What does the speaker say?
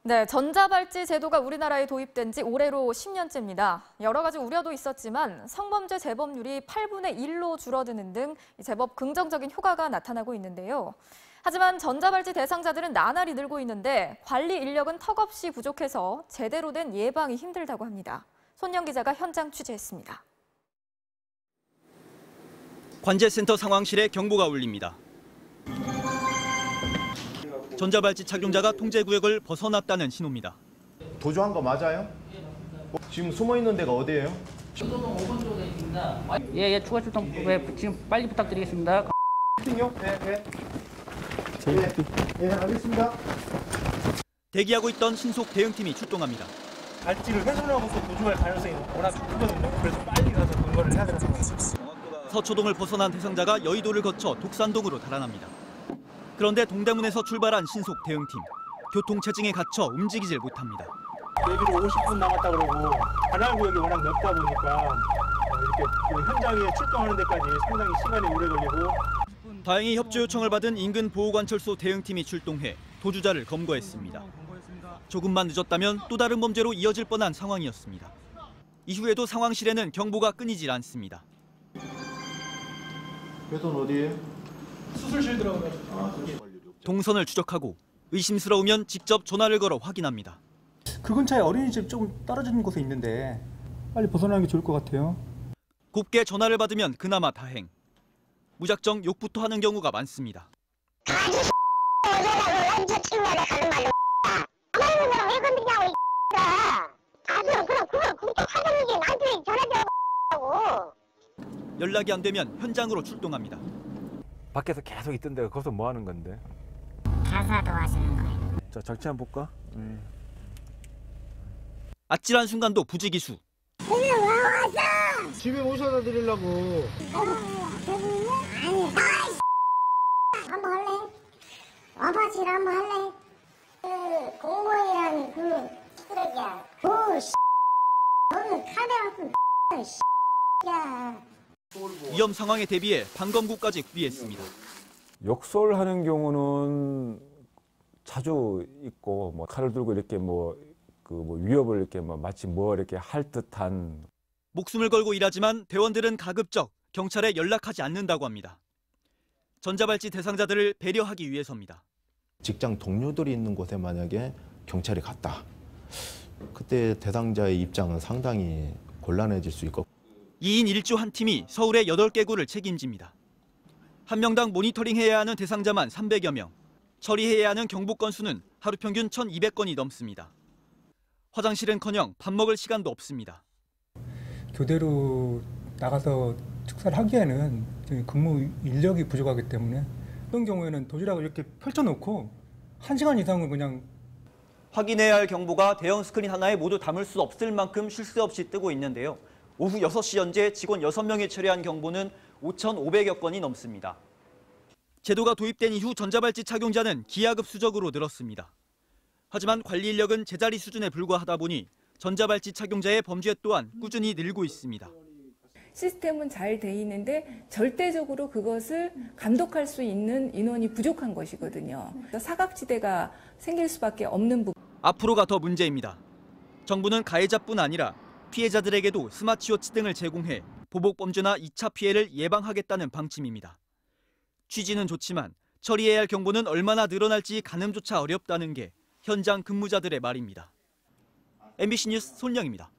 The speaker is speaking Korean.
네, 전자발찌 제도가 우리나라에 도입된 지 올해로 10년째입니다. 여러 가지 우려도 있었지만 성범죄 재범률이 8분의 1로 줄어드는 등 제법 긍정적인 효과가 나타나고 있는데요. 하지만 전자발찌 대상자들은 나날이 늘고 있는데 관리 인력은 턱없이 부족해서 제대로 된 예방이 힘들다고 합니다. 손영 기자가 현장 취재했습니다. 관제센터 상황실에 경보가 울립니다. 전자발찌 착용자가 통제구역을 벗어났다는 신호입니다. 도주한 거 맞아요? 지금 숨어 있는 데가 어디예요? 출동 5번 쪽에 있습니다. 예, 추가 출동 지금 빨리 부탁드리겠습니다. 네, 알겠습니다. 대기하고 있던 신속 대응팀이 출동합니다. 발찌를 훼손하고서 도주할 가능성이 워낙 크거든요. 그래서 빨리 가서 근거를 해야 되는 상황입니다. 서초동을 벗어난 대상자가 여의도를 거쳐 독산동으로 달아납니다. 그런데 동대문에서 출발한 신속 대응팀. 교통체증에 갇혀 움직이질 못합니다. 예비로 50분 남았다 그러고 관할구역이 워낙 넓다 보니까 이렇게 그 현장에 출동하는 데까지 상당히 시간이 오래 걸리고. 다행히 협조 요청을 받은 인근 보호관찰소 대응팀이 출동해 도주자를 검거했습니다. 조금만 늦었다면 또 다른 범죄로 이어질 뻔한 상황이었습니다. 이후에도 상황실에는 경보가 끊이질 않습니다. 회돈 어디예요? 수술실 들어가서. 동선을 추적하고 의심스러우면 직접 전화를 걸어 확인합니다. 그 근처에 어린이집 조금 떨어지는 곳에 있는데 빨리 벗어나는 게 좋을 것 같아요. 곱게 전화를 받으면 그나마 다행. 무작정 욕부터 하는 경우가 많습니다. 연락이 안 되면 현장으로 출동합니다. 밖에서 계속 있던데 거기서 뭐 하는 건데? 가사도 하시는 거예요. 자, 장치 한번 볼까? 아찔한 순간도 부지기수. 집에 모셔다 드리려고. 한번 할래? 아버지랑 한번 할래? 그 공무원이랑 그 쓰레기야. 너는 카메라 야. 위험 상황에 대비해 방검구까지 구비했습니다. 욕설하는 경우는 자주 있고, 뭐 칼을 들고 이렇게 위협을 이렇게 마치 이렇게 할 듯한. 목숨을 걸고 일하지만 대원들은 가급적 경찰에 연락하지 않는다고 합니다. 전자발찌 대상자들을 배려하기 위해서입니다. 직장 동료들이 있는 곳에 만약에 경찰이 갔다. 그때 대상자의 입장은 상당히 곤란해질 수 있고. 2인 1조 한 팀이 서울의 8개구를 책임집니다. 한 명당 모니터링해야 하는 대상자만 300여 명, 처리해야 하는 경보 건수는 하루 평균 1,200건이 넘습니다. 화장실은커녕 밥 먹을 시간도 없습니다. 교대로 나가서 축사를 하기에는 근무 인력이 부족하기 때문에 어떤 경우에는 도시락을 이렇게 펼쳐놓고 1시간 이상은 그냥 확인해야 할 경보가 대형 스크린 하나에 모두 담을 수 없을 만큼 쉴 새 없이 뜨고 있는데요. 오후 6시 현재 직원 6명이 처리한 경보는 5,500여 건이 넘습니다. 제도가 도입된 이후 전자발찌 착용자는 기하급수적으로 늘었습니다. 하지만 관리 인력은 제자리 수준에 불과하다 보니 전자발찌 착용자의 범죄 또한 꾸준히 늘고 있습니다. 시스템은 잘 돼 있는데 절대적으로 그것을 감독할 수 있는 인원이 부족한 것이거든요. 사각지대가 생길 수밖에 없는 부분. 앞으로가 더 문제입니다. 정부는 가해자뿐 아니라 피해자들에게도 스마트워치 등을 제공해 보복 범죄나 2차 피해를 예방하겠다는 방침입니다. 취지는 좋지만 처리해야 할 경보는 얼마나 늘어날지 가늠조차 어렵다는 게 현장 근무자들의 말입니다. MBC 뉴스 손영입니다.